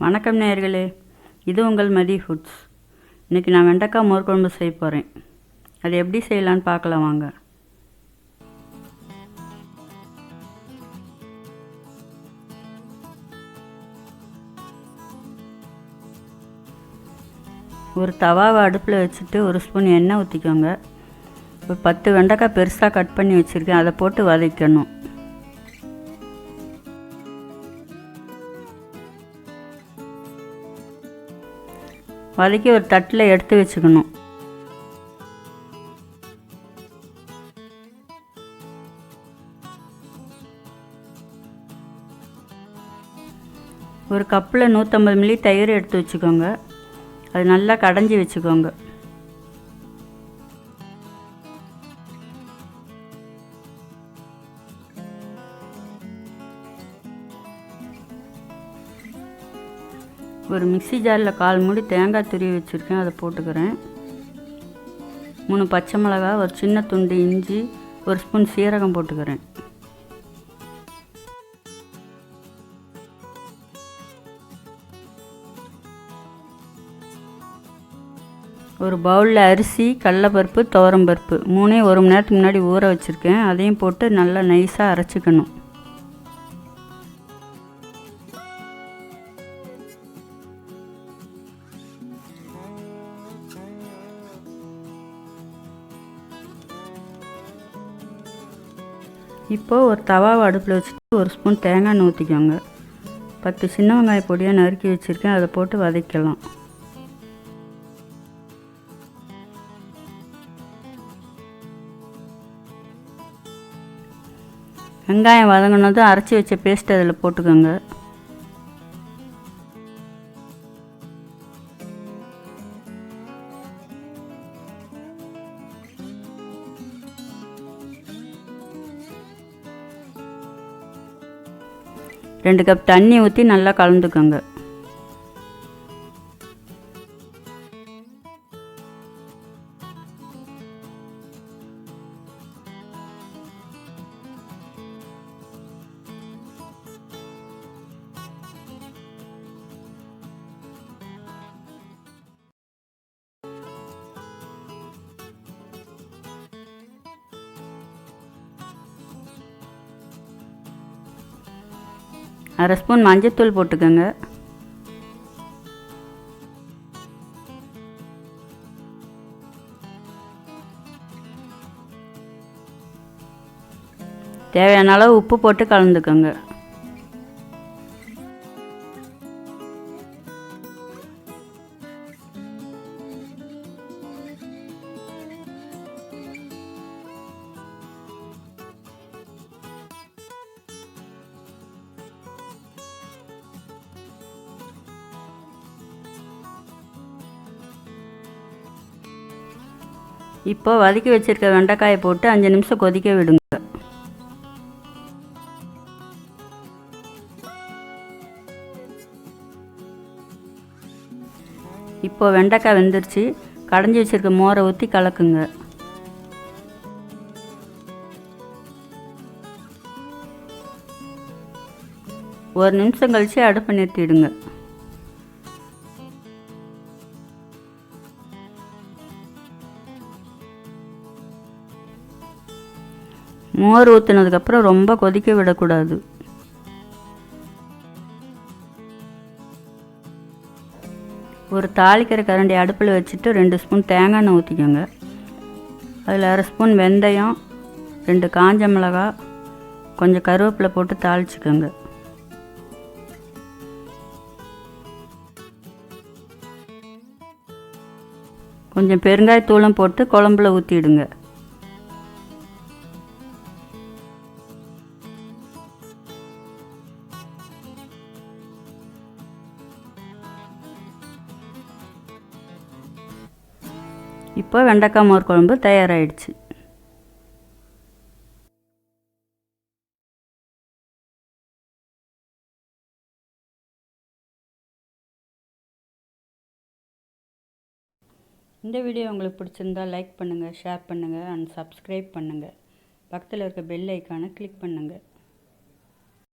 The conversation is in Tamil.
வணக்கம் நேயர்களே, இது உங்கள் மதி ஃபுட்ஸ். இன்றைக்கி நான் வெண்டைக்காய் மோர் குழம்பு செய்ய போகிறேன். அது எப்படி செய்யலான்னு பார்க்கலாம் வாங்க. ஒரு தவாவை அடுப்பில் வச்சுட்டு ஒரு ஸ்பூன் எண்ணெய் ஊற்றிக்கோங்க. ஒரு 10 வெண்டைக்காய் பெருசாக கட் பண்ணி வச்சுருக்கேன், அதை போட்டு வதக்கணும். வதக்கி ஒரு தட்டில் எடுத்து வச்சுக்கணும். ஒரு கப்பில் 150 மில்லி தயிர் எடுத்து வச்சுக்கோங்க. அது நல்லா கடைஞ்சி வச்சுக்கோங்க. ஒரு மிக்ஸி ஜாரில் 1/4 மூடி தேங்காய் துருவி வச்சுருக்கேன், அதை போட்டுக்கிறேன். 3 பச்சை மிளகாய், ஒரு சின்ன துண்டு இஞ்சி, ஒரு ஸ்பூன் சீரகம் போட்டுக்கிறேன். ஒரு பவுலில் அரிசி, கடலைப்பருப்பு, துவரம்பருப்பு 3 1 மணி நேரத்துக்கு முன்னாடி ஊற வச்சுருக்கேன், அதையும் போட்டு நல்லா நைஸாக அரைச்சிக்கணும். இப்போது ஒரு தவாவை அடுப்பில் வச்சுட்டு ஒரு ஸ்பூன் தேங்காய் எண்ணெய் ஊற்றிக்கோங்க. 10 சின்ன வெங்காய பொடியாக நறுக்கி வச்சுருக்கேன், அதை போட்டு வதக்கலாம். வெங்காயம் வதங்கினதும் அரைச்சி வச்ச பேஸ்ட் அதில் போட்டுக்கோங்க. ரெண்டு கப் தண்ணி ஊற்றி நல்லா கலந்துக்கோங்க. அரை ஸ்பூன் மஞ்சத்தூள் போட்டுக்கோங்க. தேவையான அளவு உப்பு போட்டு கலந்துக்கோங்க. இப்போ வதக்கி வச்சுருக்க வெண்டைக்காயை போட்டு 5 நிமிஷம் கொதிக்க விடுங்க. இப்போ வெண்டைக்காய் வெந்துருச்சு. கடைஞ்சி வச்சுருக்க மோரை ஊற்றி கலக்குங்க. ஒரு நிமிஷம் கழித்து அடுப்பை நிறுத்திடுங்க. மோர் ஊற்றினதுக்கப்புறம் ரொம்ப கொதிக்க விடக்கூடாது. ஒரு தாளிக்கிற கரண்டி அடுப்பில் வச்சுட்டு 2 ஸ்பூன் தேங்காய் எண்ணெய் ஊற்றிக்கோங்க. அதில் அரை ஸ்பூன் வெந்தயம், 2 காஞ்ச மிளகாய், கொஞ்சம் கருவேப்பிலை போட்டு தாளிச்சுக்கோங்க. கொஞ்சம் பெருங்காயத்தூளும் போட்டு குழம்புல ஊற்றிடுங்க. இப்போ வெண்டைக்காய் மோர் குழம்பு தயாராகிடுச்சு. இந்த வீடியோ உங்களுக்கு பிடிச்சிருந்தால் லைக் பண்ணுங்கள், ஷேர் பண்ணுங்கள் அண்ட் சப்ஸ்கிரைப் பண்ணுங்கள். பக்கத்தில் இருக்க பெல் ஐக்கானை கிளிக் பண்ணுங்கள்.